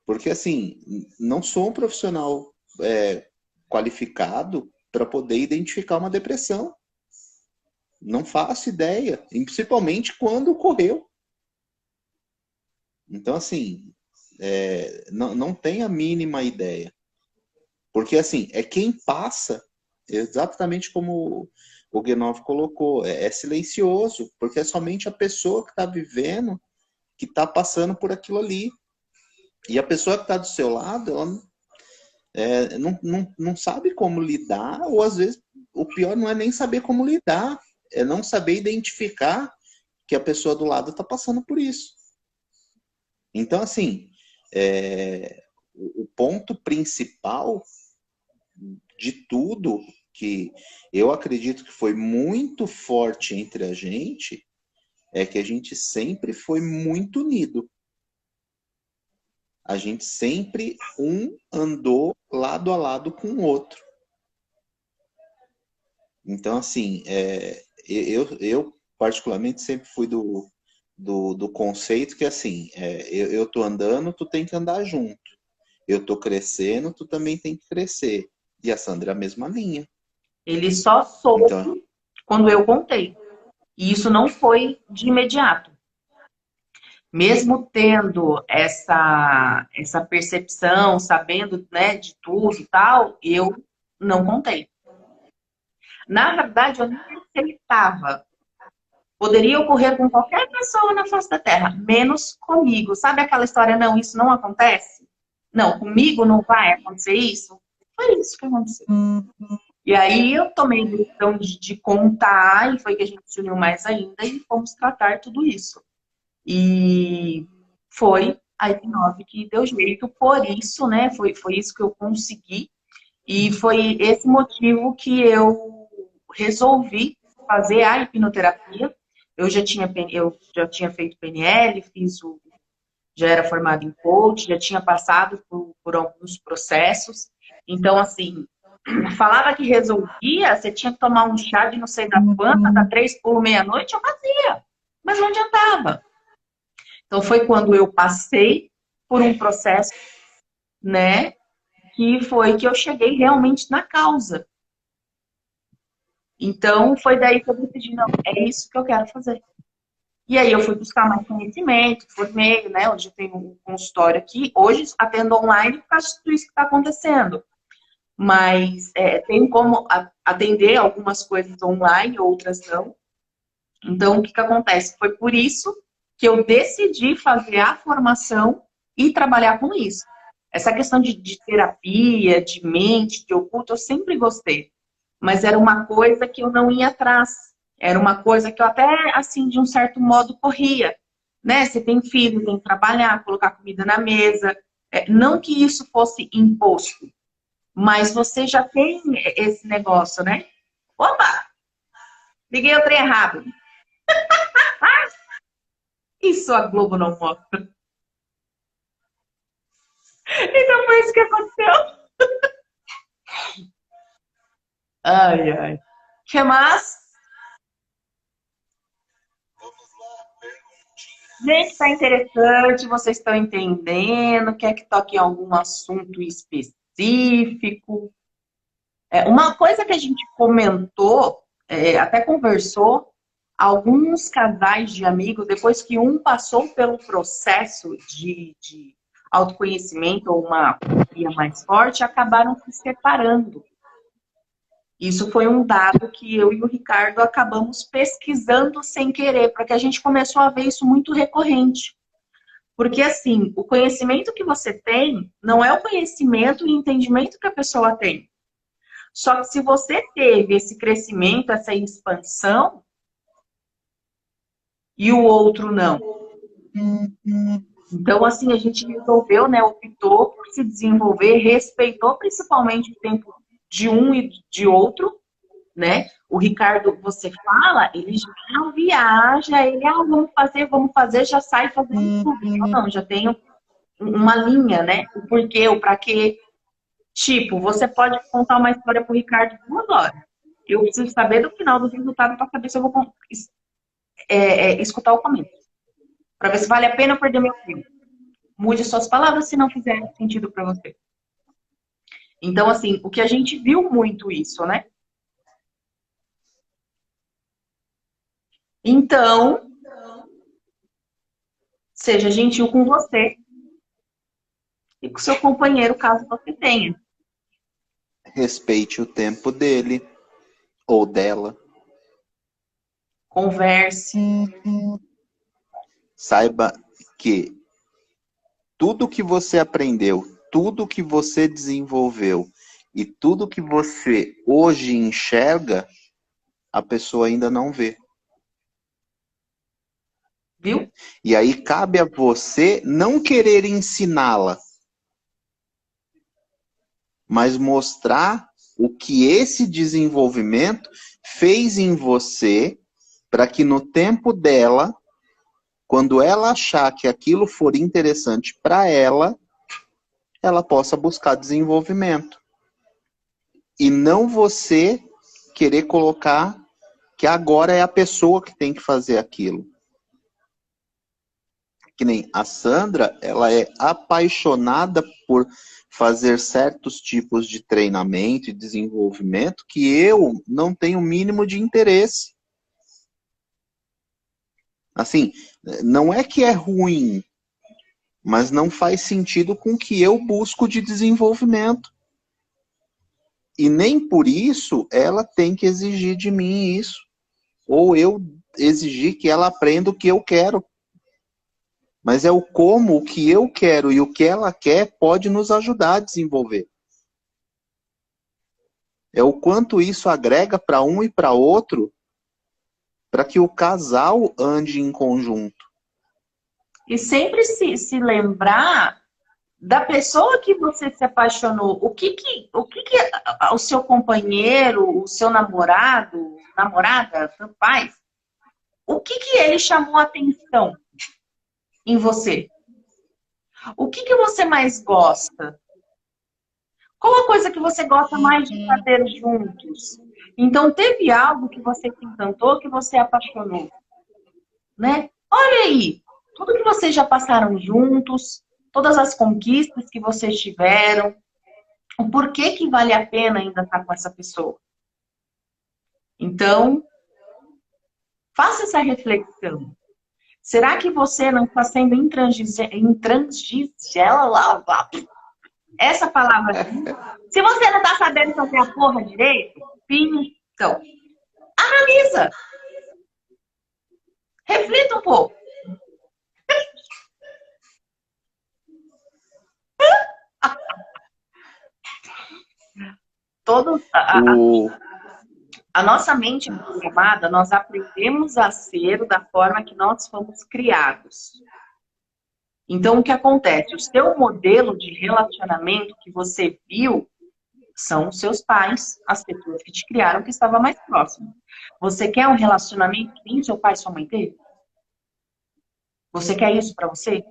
Porque, assim, não sou um profissional qualificado para poder identificar uma depressão. Não faço ideia, principalmente quando ocorreu. Então, assim, não tem a mínima ideia. Porque, assim, é quem passa, exatamente como o Guénove colocou, é silencioso, porque é somente a pessoa que está vivendo, que está passando por aquilo ali. E a pessoa que está do seu lado, ela não sabe como lidar, ou às vezes o pior não é nem saber como lidar, é não saber identificar que a pessoa do lado está passando por isso. Então, assim, o ponto principal de tudo, que eu acredito que foi muito forte entre a gente, é que a gente sempre foi muito unido. A gente sempre andou lado a lado com o outro. Então, assim, eu particularmente sempre fui do conceito que, assim, eu tô andando, tu tem que andar junto. Eu tô crescendo, tu também tem que crescer. E a Sandra é a mesma linha. Ele só soube Então, quando eu contei. E isso não foi de imediato. Mesmo tendo essa percepção, sabendo, né, de tudo e tal, eu não contei. Na verdade, eu nem aceitava. Poderia ocorrer com qualquer pessoa na face da Terra, menos comigo. Sabe aquela história, não, isso não acontece? Não, comigo não vai acontecer isso? Foi isso que aconteceu. E aí eu tomei a decisão de contar, e foi que a gente se uniu mais ainda, e fomos tratar tudo isso. E foi a hipnose que deu jeito, por isso, né? Foi isso que eu consegui. E foi esse motivo que eu resolvi fazer a hipnoterapia. Eu já tinha feito PNL, já era formada em coach, já tinha passado por alguns processos. Então, assim, falava que resolvia, você tinha que tomar um chá de não sei da quanta, da 3 por meia-noite, eu fazia. Mas não adiantava. Então, foi quando eu passei por um processo, né, que foi que eu cheguei realmente na causa. Então, foi daí que eu decidi, não, é isso que eu quero fazer. E aí eu fui buscar mais conhecimento, formei, né, hoje eu tenho um consultório aqui, hoje atendo online por causa de tudo isso que está acontecendo. Mas tenho como atender algumas coisas online, outras não. Então, o que acontece? Foi por isso que eu decidi fazer a formação e trabalhar com isso. Essa questão de terapia, de mente, de oculto, eu sempre gostei. Mas era uma coisa que eu não ia atrás. Era uma coisa que eu até, assim, de um certo modo, corria. Né? Você tem filho, tem que trabalhar, colocar comida na mesa. Não que isso fosse imposto, mas você já tem esse negócio, né? Opa! Liguei o trem errado. Isso a Globo não mostra. Então foi isso que aconteceu. Ai, ai. Que mais? Gente, tá interessante, vocês estão entendendo, quer que toque em algum assunto específico? Uma coisa que a gente comentou, até conversou, alguns casais de amigos, depois que um passou pelo processo de autoconhecimento ou uma terapia mais forte, acabaram se separando. Isso foi um dado que eu e o Ricardo acabamos pesquisando sem querer, porque a gente começou a ver isso muito recorrente. Porque, assim, o conhecimento que você tem não é o conhecimento e entendimento que a pessoa tem. Só que se você teve esse crescimento, essa expansão, e o outro não. Então, assim, a gente resolveu, né, optou por se desenvolver, respeitou principalmente o tempo de um e de outro, né? O Ricardo, você fala, ele já viaja, ele, vamos fazer, já sai fazendo tudo. Eu não, já tenho uma linha, né? O porquê, o pra quê. Tipo, você pode contar uma história pro Ricardo 2 horas. Eu preciso saber do final do resultado para saber se eu vou escutar o começo. Para ver se vale a pena eu perder meu tempo. Mude suas palavras se não fizer sentido para você. Então, assim, o que a gente viu muito isso, né? Então, Seja gentil com você e com seu companheiro, caso você tenha. Respeite o tempo dele ou dela. Converse. Saiba que tudo que você aprendeu, tudo que você desenvolveu e tudo que você hoje enxerga, a pessoa ainda não vê. Viu? E aí cabe a você não querer ensiná-la, mas mostrar o que esse desenvolvimento fez em você para que no tempo dela, quando ela achar que aquilo for interessante para ela, ela possa buscar desenvolvimento. E não você querer colocar que agora é a pessoa que tem que fazer aquilo. Que nem a Sandra, ela é apaixonada por fazer certos tipos de treinamento e desenvolvimento que eu não tenho o mínimo de interesse. Assim, não é que é ruim, mas não faz sentido com o que eu busco de desenvolvimento. E nem por isso ela tem que exigir de mim isso. Ou eu exigir que ela aprenda o que eu quero. Mas é o como, o que eu quero e o que ela quer pode nos ajudar a desenvolver. É o quanto isso agrega para um e para outro, para que o casal ande em conjunto. E sempre se lembrar da pessoa que você se apaixonou. O que o seu companheiro, o seu namorado, namorada, tanto faz, o que ele chamou a atenção em você? O que você mais gosta? Qual a coisa que você gosta mais de fazer juntos? Então, teve algo que você se encantou, que você apaixonou, né? Olha aí, tudo que vocês já passaram juntos, todas as conquistas que vocês tiveram, o porquê que vale a pena ainda estar com essa pessoa. Então, faça essa reflexão. Será que você não está sendo intransigente? Essa palavra aqui. Se você não está sabendo fazer a porra direito, então, analisa. Reflita um pouco. Todos, O... a nossa mente é programada, nós aprendemos a ser da forma que nós fomos criados. Então, o que acontece? O seu modelo de relacionamento que você viu são os seus pais, as pessoas que te criaram, que estavam mais próximas. Você quer um relacionamento que nem o seu pai e sua mãe teve? Você quer isso para você?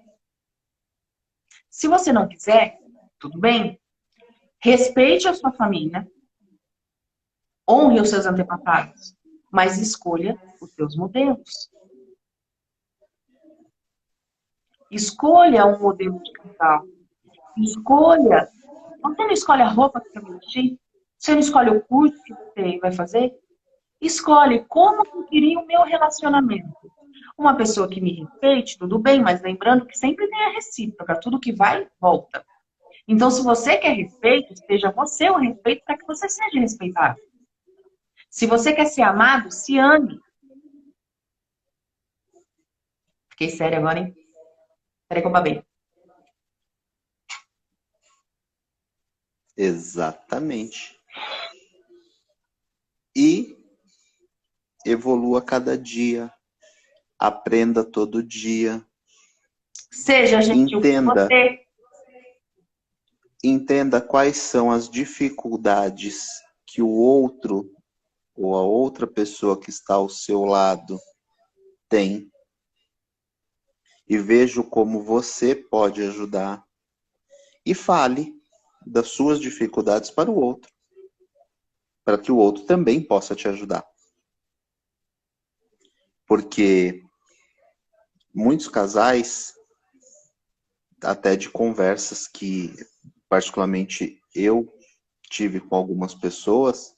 Se você não quiser, tudo bem. Respeite a sua família, honre os seus antepassados, mas escolha os seus modelos. Escolha um modelo de casal. Escolha. Você não escolhe a roupa que você vai vestir? Você não escolhe o curso que você vai fazer? Escolhe como eu queria o meu relacionamento. Uma pessoa que me respeite, tudo bem, mas lembrando que sempre tem a recíproca. Tudo que vai, volta. Então, se você quer respeito, seja você o respeito para que você seja respeitado. Se você quer ser amado, se ame. Fiquei séria agora, hein? Peraí que eu babei. Exatamente. E evolua cada dia. Aprenda todo dia. Seja gentil com você. Entenda quais são as dificuldades que o outro ou a outra pessoa que está ao seu lado tem. E veja como você pode ajudar. E fale das suas dificuldades para o outro. Para que o outro também possa te ajudar. Porque muitos casais, até de conversas que particularmente eu tive com algumas pessoas,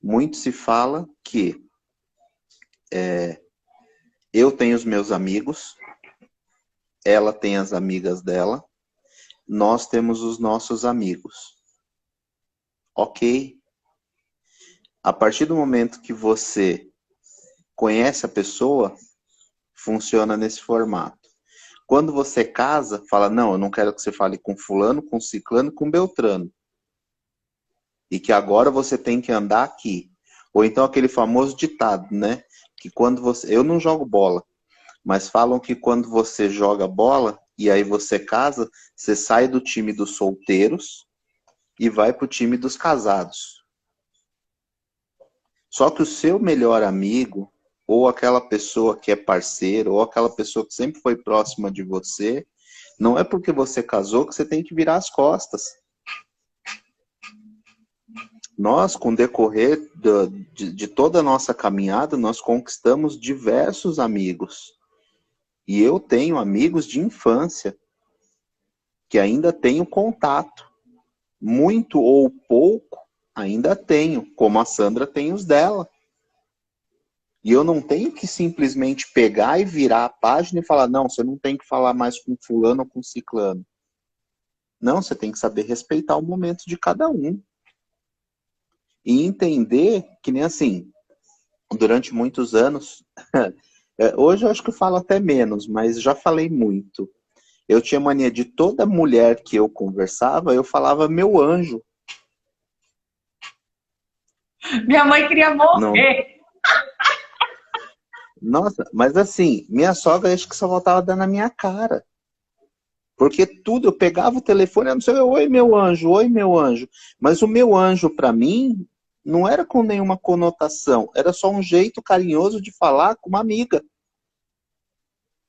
muito se fala que eu tenho os meus amigos ela tem as amigas dela, nós temos os nossos amigos. Ok? A partir do momento que você conhece a pessoa, funciona nesse formato. Quando você casa, fala, não, eu não quero que você fale com fulano, com ciclano, com beltrano. E que agora você tem que andar aqui. Ou então aquele famoso ditado, né? Que quando você... Eu não jogo bola, mas falam que quando você joga bola e aí você casa, você sai do time dos solteiros e vai pro time dos casados. Só que o seu melhor amigo, ou aquela pessoa que é parceiro, ou aquela pessoa que sempre foi próxima de você, não é porque você casou que você tem que virar as costas. Nós, com o decorrer de toda a nossa caminhada, nós conquistamos diversos amigos. E eu tenho amigos de infância que ainda tenho contato. Muito ou pouco, ainda tenho, como a Sandra tem os dela. E eu não tenho que simplesmente pegar e virar a página e falar, não, você não tem que falar mais com fulano ou com ciclano. Não, você tem que saber respeitar o momento de cada um. E entender que nem assim, durante muitos anos, hoje eu acho que eu falo até menos, mas já falei muito. Eu tinha mania de toda mulher que eu conversava, eu falava meu anjo. Minha mãe queria Não. morrer. Nossa, mas assim, minha sogra acho que só voltava a dar na minha cara. Porque tudo, eu pegava o telefone, eu não sei, oi meu anjo, oi meu anjo. Mas o meu anjo, para mim, não era com nenhuma conotação, era só um jeito carinhoso de falar com uma amiga.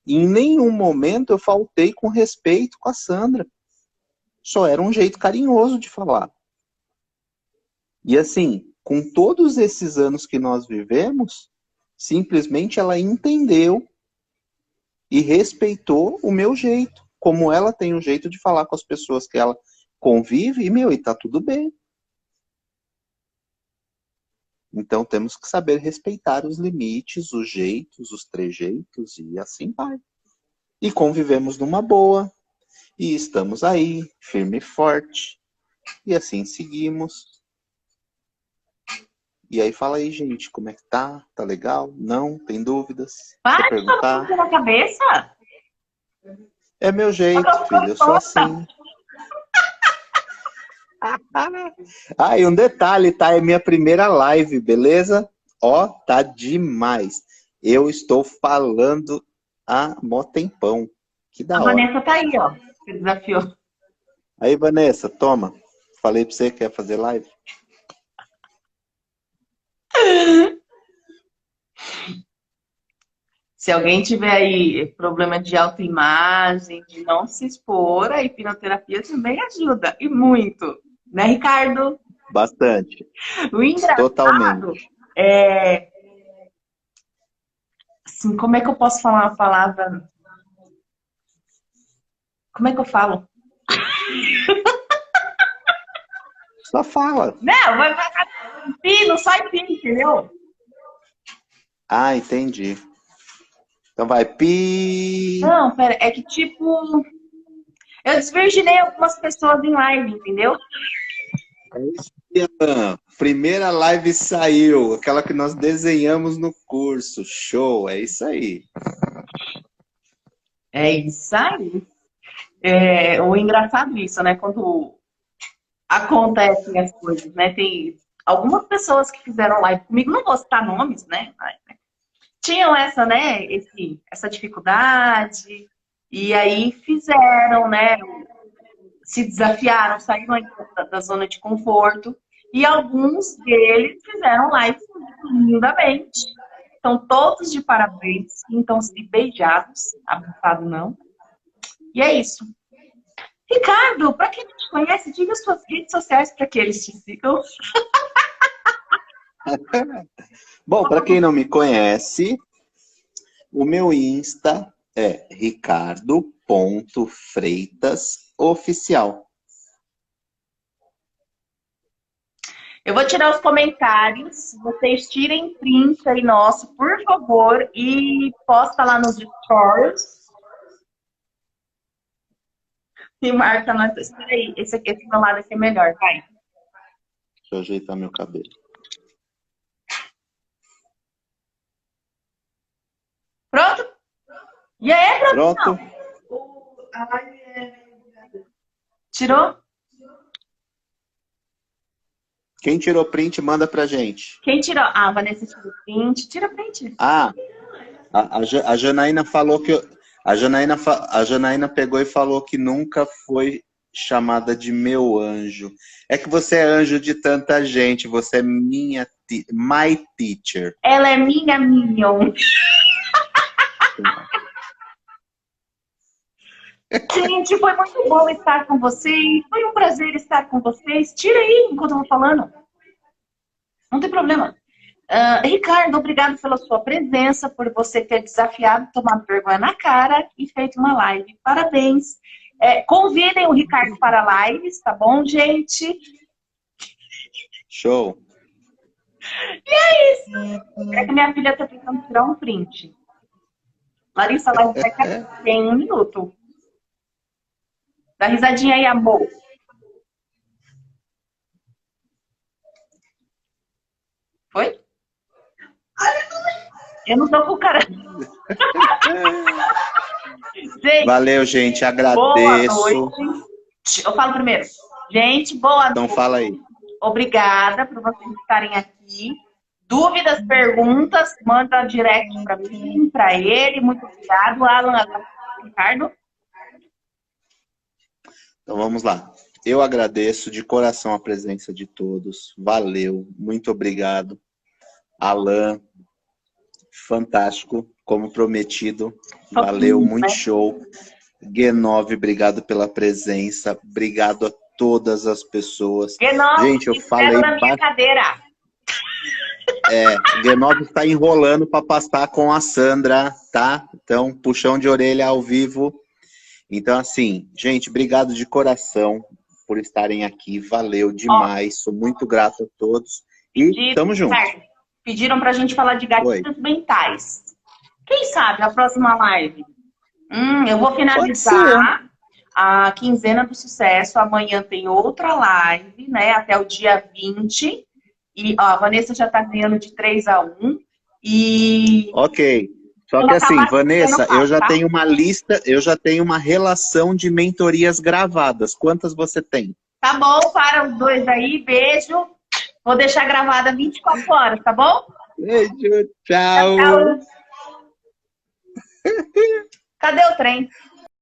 E em nenhum momento eu faltei com respeito com a Sandra. Só era um jeito carinhoso de falar. E assim, com todos esses anos que nós vivemos, simplesmente ela entendeu e respeitou o meu jeito. Como ela tem um jeito de falar com as pessoas que ela convive, e tá tudo bem. Então temos que saber respeitar os limites, os jeitos, os trejeitos e assim vai. E convivemos numa boa, e estamos aí, firme e forte, e assim seguimos. E aí fala aí, gente, como é que tá? Tá legal? Não? Tem dúvidas? Quer Para de perguntar? tomar na cabeça. É meu jeito, filho, eu sou assim. Ah, e um detalhe, tá? É minha primeira live, beleza? Ó, tá demais. Eu estou falando há mó tempão. Que A da hora. Vanessa tá aí, ó. Se desafiou. Aí, Vanessa, toma. Falei pra você que quer fazer live. Se alguém tiver aí problema de autoimagem, de não se expor, a hipnoterapia também ajuda. E muito. Né, Ricardo? Bastante. O engraçado Totalmente. é... Assim, como é que eu posso falar uma palavra... Como é que eu falo? Só fala. Não, vai pi, não sai pi, entendeu? Ah, entendi. Então vai, pi. Não, pera, é que tipo... Eu desvirginei algumas pessoas em live, entendeu? Primeira live saiu, aquela que nós desenhamos no curso. Show, é isso aí. É isso aí. É, o engraçado isso, né? Quando acontecem as coisas, né? Tem algumas pessoas que fizeram live comigo, não vou citar nomes, né? Tinham essa, né? Essa dificuldade, e aí fizeram, né? Se desafiaram, saíram da zona de conforto, e alguns deles fizeram live lindamente. Estão todos de parabéns, sintam-se beijados, abraçado não. E é isso. Ricardo, para quem não te conhece, diga suas redes sociais para que eles te sigam. Bom, para quem não me conhece, o meu Insta é ricardo.freitasoficial. Eu vou tirar os comentários, vocês tirem print aí nosso, por favor, e posta lá nos stories. E marca nós. Espera aí, esse meu lado aqui é melhor, vai. Deixa eu ajeitar meu cabelo. Pronto? E aí, produção? Pronto? Tirou? Quem tirou print, manda pra gente. Quem tirou? Ah, a Vanessa tirou print. Tira print. Ah, a Janaína falou que... A Janaína pegou e falou que nunca foi chamada de meu anjo. É que você é anjo de tanta gente. Você é my teacher. Ela é minha minion. Gente, foi muito bom estar com vocês. Foi um prazer estar com vocês. Tira aí enquanto eu vou falando. Não tem problema. Ricardo, obrigado pela sua presença, por você ter desafiado, tomado vergonha na cara e feito uma live. Parabéns. Convidem o Ricardo para lives, tá bom, gente? Show. E é isso. É que minha filha tá tentando tirar um print. Larissa, a live tem 1 minuto. Dá risadinha aí, amor. Foi? Eu não tô com cara. Gente, Valeu, gente. Agradeço. Boa noite. Eu falo primeiro. Gente, boa Então noite. fala aí. Obrigada por vocês estarem aqui. Dúvidas, perguntas, manda direct para mim, para ele. Muito obrigado, Alan, Ricardo. Então vamos lá. Eu agradeço de coração a presença de todos. Valeu. Muito obrigado. Alan, fantástico, como prometido. Valeu, muito show. G9, obrigado pela presença. Obrigado a todas as pessoas. G9, gente, eu falei na minha cadeira. G9 está enrolando para passar com a Sandra, tá? Então, puxão de orelha ao vivo. Então, assim, gente, obrigado de coração por estarem aqui. Valeu demais. Sou muito grato a todos. E tamo junto. Pediram pra gente falar de gatilhos mentais. Quem sabe a próxima live? Eu vou finalizar a quinzena do sucesso. Amanhã tem outra live, né? Até o dia 20. E ó, a Vanessa já tá ganhando de 3-1. E... Ok. Só que assim, Vanessa, eu já tenho uma lista, eu já tenho uma relação de mentorias gravadas. Quantas você tem? Tá bom, para os dois aí. Beijo. Vou deixar gravada 24 horas, tá bom? Beijo, tchau. Cadê o trem?